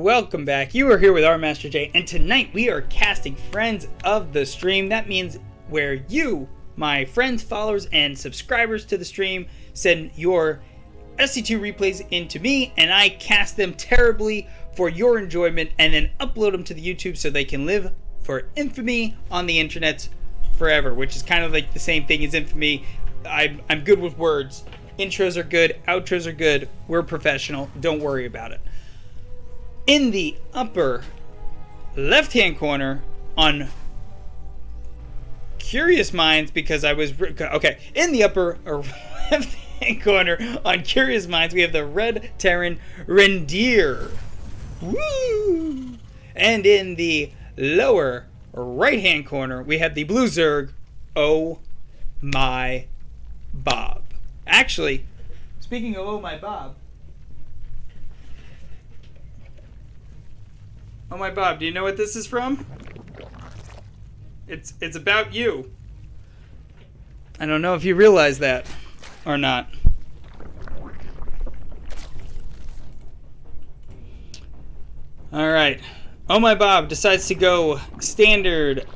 welcome back. You are here with our Master J, and tonight we are casting Friends of the Stream. That means where you, my friends, followers, and subscribers to the stream, send your SC2 replays into me, and I cast them terribly for your enjoyment, and then upload them to the YouTube so they can live for infamy on the internet forever, which is kind of like the same thing as infamy. I'm good with words. Intros are good, outros are good. We're professional. Don't worry about it. In the upper left-hand corner on Curious Minds, because I was... Okay, in the upper left-hand corner on Curious Minds, we have the red Terran RenDear. Woo! And in the lower right-hand corner, we have the blue Zerg, Oh My Bob. Actually, speaking of Oh My Bob, Oh My Bob, do you know what this is from? It's about you. I don't know if you realize that or not. Alright. Oh My Bob decides to go standard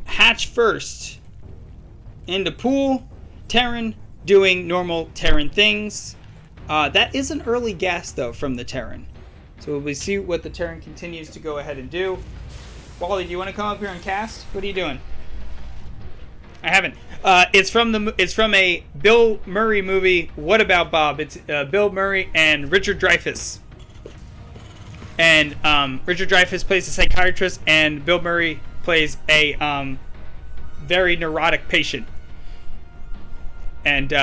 hatch first into pool. Terran doing normal Terran things. That is an early gas though from the Terran. So we'll see what the Terran continues to go ahead and do. Wally, do you want to come up here and cast? What are you doing? I haven't. It's from a Bill Murray movie. What About Bob? It's Bill Murray and Richard Dreyfuss. And Richard Dreyfuss plays a psychiatrist, and Bill Murray plays a very neurotic patient. And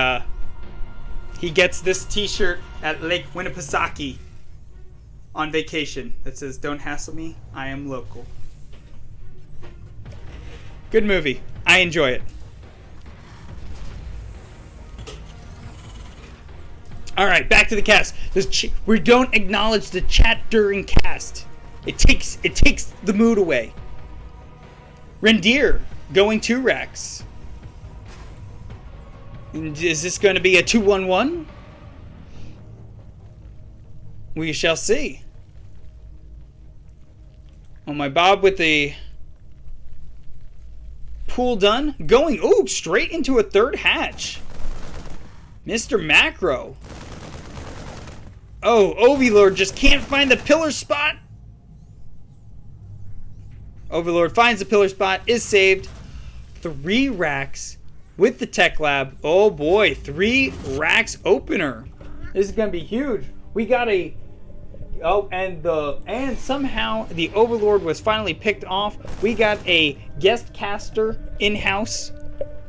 he gets this T-shirt at Lake Winnipesaukee on vacation that says, "Don't hassle me, I am local." Good movie. I enjoy it. Alright, back to the cast. We don't acknowledge the chat during cast. It takes the mood away. RenDear going 2 racks. Is this going to be a 2-1-1? We shall see. Oh My Bob with the pool done. Going, straight into a third hatch. Mr. Macro. Oh, Overlord just can't find the pillar spot. Overlord finds the pillar spot, is saved. 3 racks with the tech lab. Oh boy, 3 racks opener. This is gonna be huge. We got a and somehow the Overlord was finally picked off. We got a guest caster in-house.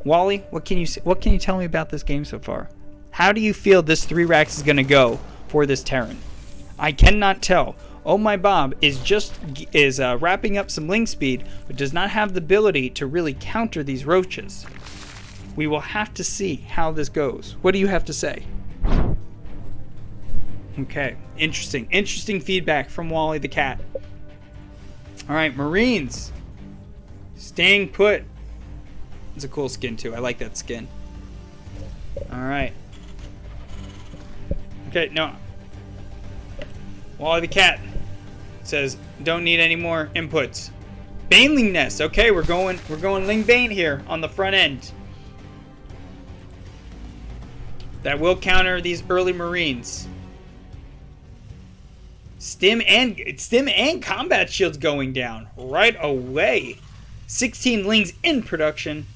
Wally, what can you tell me about this game so far? How do you feel this 3 racks is gonna go for this Terran? I cannot tell. Oh My Bob is wrapping up some ling speed, but does not have the ability to really counter these roaches. We will have to see how this goes. What do you have to say? Okay, interesting feedback from Wally the cat. All right, Marines staying put. It's a cool skin too. I like that skin. All right. Okay, no. Wally the cat says don't need any more inputs. Baneling nest. Okay, we're going Ling Bane here on the front end. That will counter these early Marines. Stim and combat shields going down right away. 16 lings in production.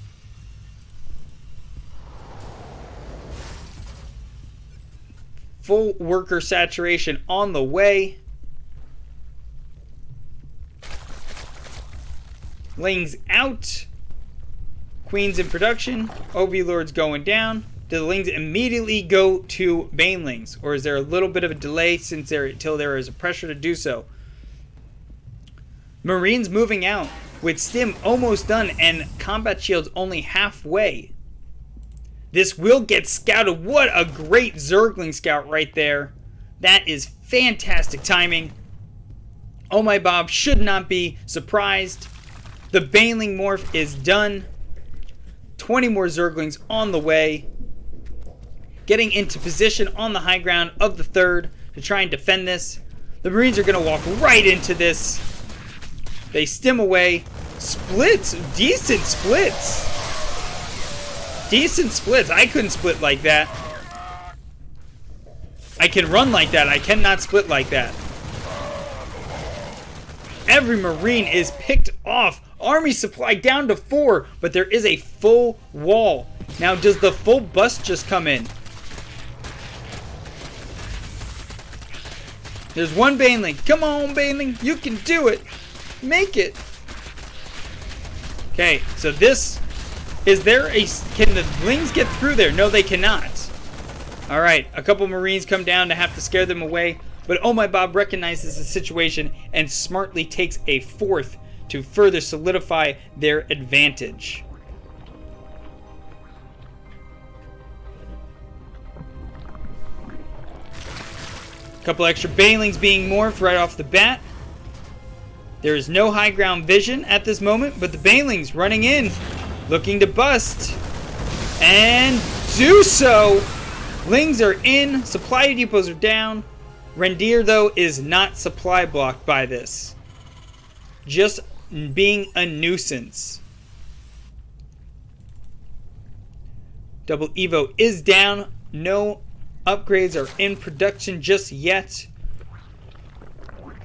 Full worker saturation on the way. Lings out. Queens in production. Overlords going down. Do the lings immediately go to Banelings, or is there a little bit of a delay until there is a pressure to do so? Marines moving out with stim almost done and combat shields only halfway. This will get scouted. What a great Zergling scout right there. That is fantastic timing. Oh My Bob should not be surprised. The Baneling morph is done. 20 more Zerglings on the way. Getting into position on the high ground of the third to try and defend this. The Marines are going to walk right into this. They stim away. Splits. Decent splits. Decent splits. I couldn't split like that. I can run like that. I cannot split like that. Every Marine is picked off. Army supply down to 4, but there is a full wall. Now, does the full bust just come in? There's one Baneling. Come on, Baneling. You can do it. Make it. Okay, so this... Is there a... Can the Lings get through there? No, they cannot. Alright, a couple Marines come down to have to scare them away. But ohmybob recognizes the situation and smartly takes a 4th to further solidify their advantage. A couple extra Banelings being morphed right off the bat. There is no high ground vision at this moment, but the Banelings running in, looking to bust. And do so! Lings are in, supply depots are down. RenDear, though, is not supply blocked by this. Just being a nuisance. Double Evo is down. No upgrades are in production just yet.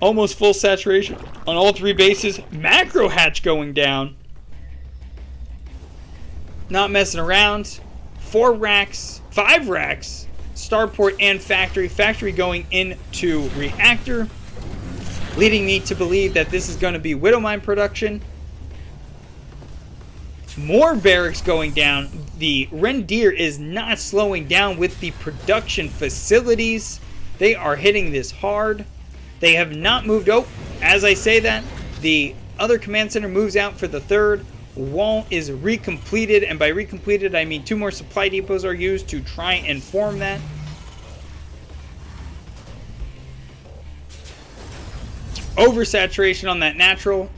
Almost full saturation on all 3 bases. Macro hatch going down. Not messing around. 4 racks. 5 racks. Starport and factory. Factory going into reactor. Leading me to believe that this is going to be Widowmine production. More barracks going down. The RenDear is not slowing down with the production facilities. They are hitting this hard. They have not moved. Oh, as I say that, the other command center moves out for the 3rd. Wall is recompleted, and by recompleted I mean 2 more supply depots are used to try and form that. Oversaturation on that natural,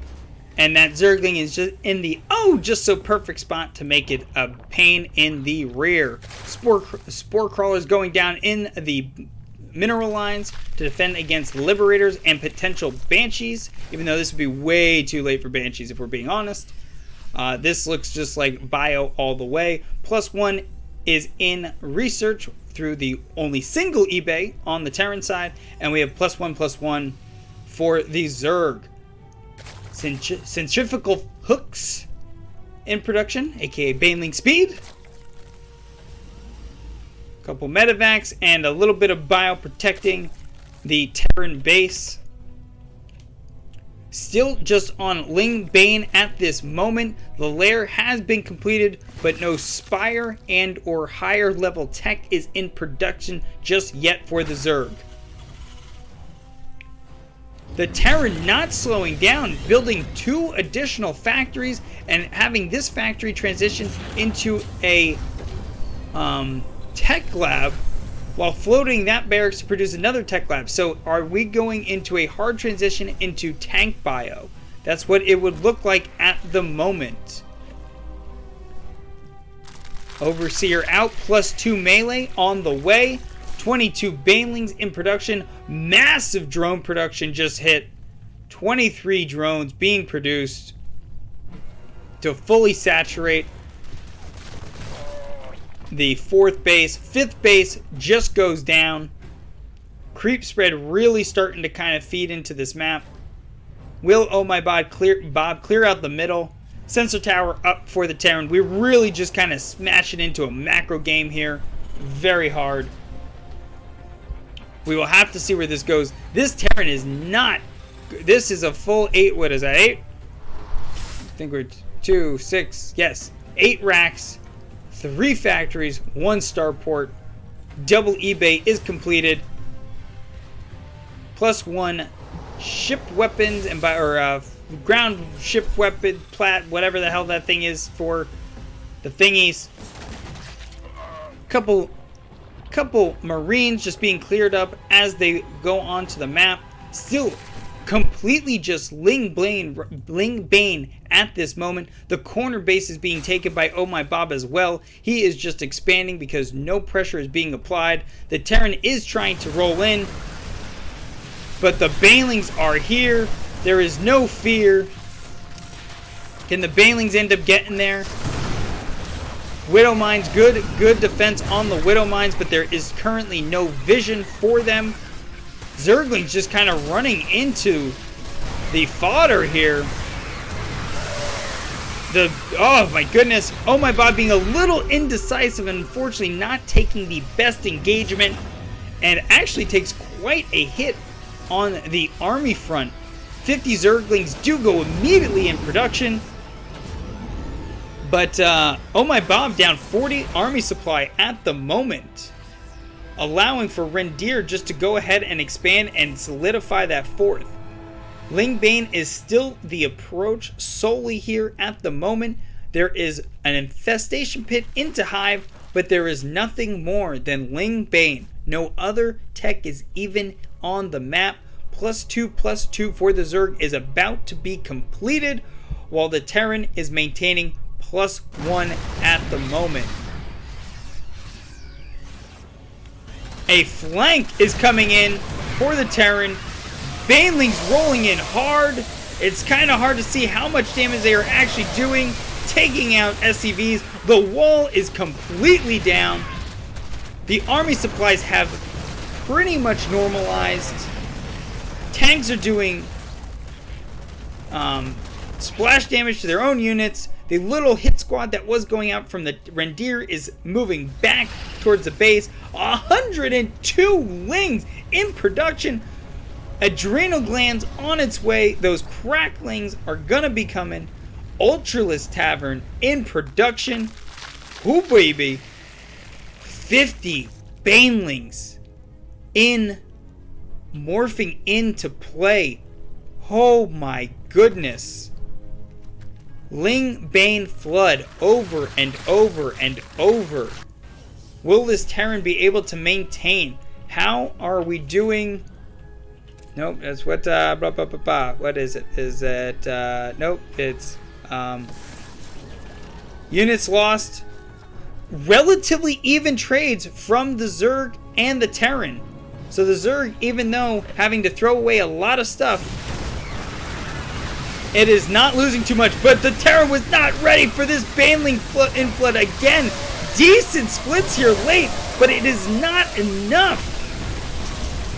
and that Zergling is just in the just so perfect spot to make it a pain in the rear. Spore crawlers going down in the mineral lines to defend against liberators and potential banshees, even though this would be way too late for banshees if we're being honest. This looks just like bio all the way. +1 is in research through the only single eBay on the Terran side, and we have +1/+1 for the Zerg. Centrifugal hooks in production, aka Baneling speed. Couple medevacs and a little bit of bio protecting the Terran base. Still just on Ling Bane at this moment. The lair has been completed, but no Spire and or higher level tech is in production just yet for the Zerg. The Terran not slowing down, building 2 additional factories and having this factory transition into a tech lab while floating that barracks to produce another tech lab. So are we going into a hard transition into tank bio? That's what it would look like at the moment. Overseer out, +2 melee on the way. 22 Banelings in production. Massive drone production just hit. 23 drones being produced to fully saturate the 4th base. 5th base just goes down. Creep spread really starting to kind of feed into this map. Will ohmybob clear out the middle? Sensor tower up for the Terran. We're really just kind of smashing into a macro game here. Very hard. We will have to see where this goes. This Terran is not... This is a full 8... What is that? 8? I think we're 2, 6... Yes. 8 racks. 3 factories. 1 starport. Double eBay is completed. +1 ship weapons and ground ship weapon plat, whatever the hell that thing is for the thingies. Couple Marines just being cleared up as they go onto the map. Still completely just Ling Bane at this moment. The corner base is being taken by ohmybob as well. He is just expanding because no pressure is being applied. The Terran is trying to roll in. but the Banelings are here. There is no fear. Can the Banelings end up getting there? Widow Mines, good defense on the Widow Mines, but there is currently no vision for them. Zerglings just kind of running into the fodder here. Oh my goodness. Oh my Bob being a little indecisive and unfortunately not taking the best engagement, and actually takes quite a hit on the army front. 50 Zerglings do go immediately in production. But, oh my Bob down 40 army supply at the moment, allowing for RenDear just to go ahead and expand and solidify that fourth. Ling Bane is still the approach solely here at the moment. There is an infestation pit into Hive, but there is nothing more than Ling Bane. No other tech is even on the map. +2/+2 for the Zerg is about to be completed, while the Terran is maintaining +1 at the moment. A flank is coming in for the Terran. Banelings rolling in hard. It's kind of hard to see how much damage they are actually doing, taking out SCVs. The wall is completely down. The army supplies have pretty much normalized. Tanks are doing splash damage to their own units. The little hit squad that was going out from the RenDear is moving back towards the base. 102 Lings in production. Adrenal glands on its way. Those cracklings are gonna be coming. Ultraless Tavern in production. Ooh baby. 50 Banelings in morphing into play. Oh my goodness. Ling Bane flood over and over and over. Will this Terran be able to maintain? How are we doing? Nope, that's what blah, blah, blah, blah. What is it? Is it nope, it's units lost. Relatively even trades from the Zerg and the Terran. So the Zerg, even though having to throw away a lot of stuff, it is not losing too much, but the Terran was not ready for this Baneling inflood again. Decent splits here late, but it is not enough.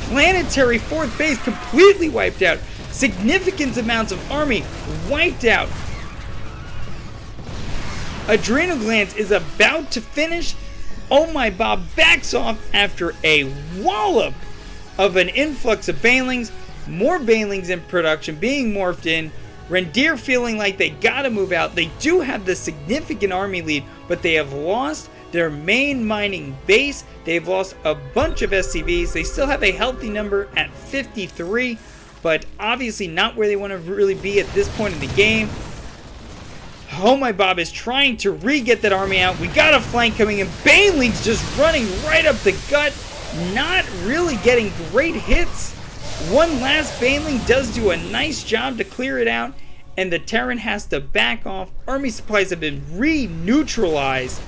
Planetary fourth base completely wiped out. Significant amounts of army wiped out. Adrenal Glands is about to finish. Oh my Bob backs off after a wallop of an influx of Banelings. More Banelings in production being morphed in. RenDear feeling like they gotta move out. They do have the significant army lead, but they have lost their main mining base. They've lost a bunch of SCVs. They still have a healthy number at 53, but obviously not where they want to really be at this point in the game. Oh my Bob is trying to re-get that army out. We got a flank coming in. Banelings just running right up the gut. Not really getting great hits. One last Baneling does do a nice job to clear it out, and the Terran has to back off. Army supplies have been re-neutralized.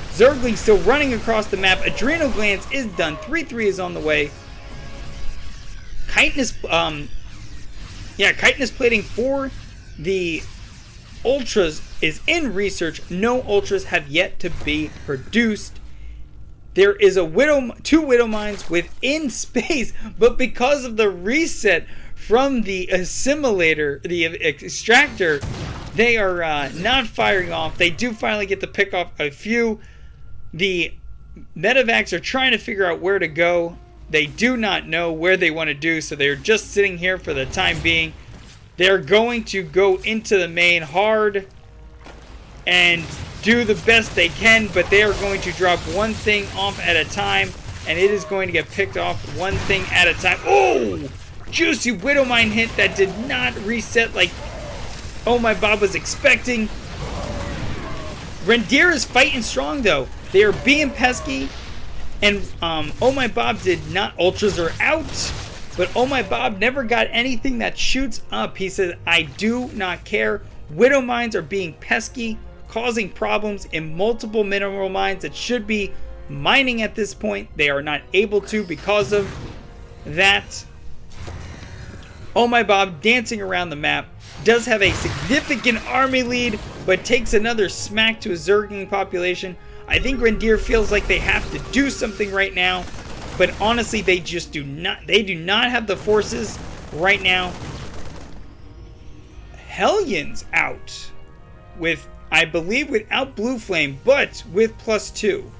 Zergling still running across the map. Adrenal Glands is done. 3-3 is on the way. Chitinous plating for the Ultras is in research. No Ultras have yet to be produced. There is two Widow Mines within space, but because of the reset from the assimilator, the extractor, they are not firing off. They do finally get to pick off a few. The medevacs are trying to figure out where to go. They do not know where they want to do, so they're just sitting here for the time being. They're going to go into the main hard and do the best they can, but they are going to drop one thing off at a time, and it is going to get picked off one thing at a time. Oh! Juicy Widow Mine hit that did not reset like Oh My Bob was expecting. RenDear is fighting strong though. They are being pesky, and Oh My Bob did not. Ultras are out, but Oh My Bob never got anything that shoots up. He says, I do not care. Widow Mines are being pesky, causing problems in multiple mineral mines that should be mining at this point. They are not able to because of that ohmybob, dancing around the map, does have a significant army lead, but takes another smack to a Zergling population. I think RenDear feels like they have to do something right now, but honestly, they just do not. They do not have the forces right now. Hellion's out with, I believe, without Blue Flame, but with +2.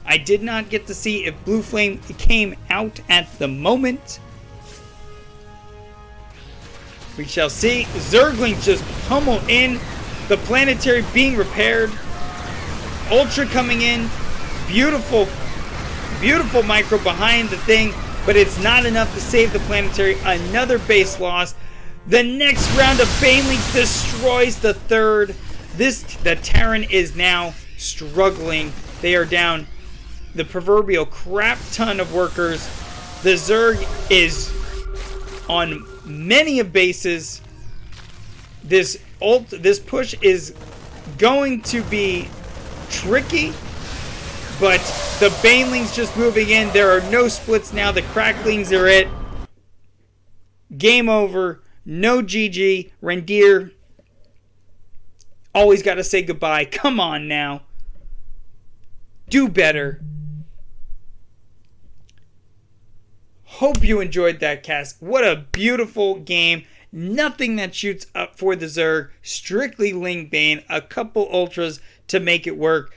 I did not get to see if Blue Flame came out at the moment. We shall see. Zerglings just pummel in. The planetary being repaired. Ultra coming in. Beautiful, beautiful micro behind the thing, but it's not enough to save the planetary. Another base loss. The next round of Banelings destroys the third. The Terran is now struggling. They are down the proverbial crap ton of workers. The Zerg is on many of bases. This push is going to be tricky, but the Banelings just moving in. There are no splits now. The Cracklings are it. Game over. No GG. RenDear, always got to say goodbye. Come on now. Do better. Hope you enjoyed that cast. What a beautiful game. Nothing that shoots up for the Zerg. Strictly Ling Bane. A couple ultras to make it work.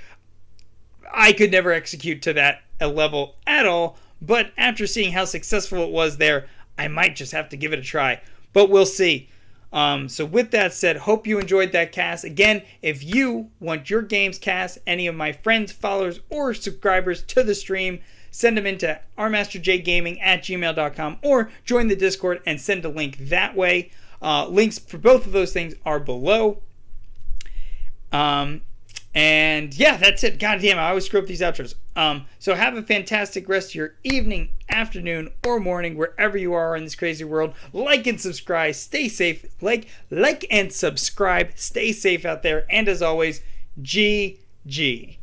I could never execute to that level at all. But after seeing how successful it was there, I might just have to give it a try. But we'll see. So with that said, hope you enjoyed that cast. Again, if you want your games cast, any of my friends, followers, or subscribers to the stream, send them into rmasterjgaming@gmail.com or join the Discord and send a link that way. Links for both of those things are below. And yeah, that's it. God damn, I always screw up these outros. So have a fantastic rest of your evening, afternoon, or morning, wherever you are in this crazy world. Like and subscribe. Stay safe. Like and subscribe. Stay safe out there. And as always, GG.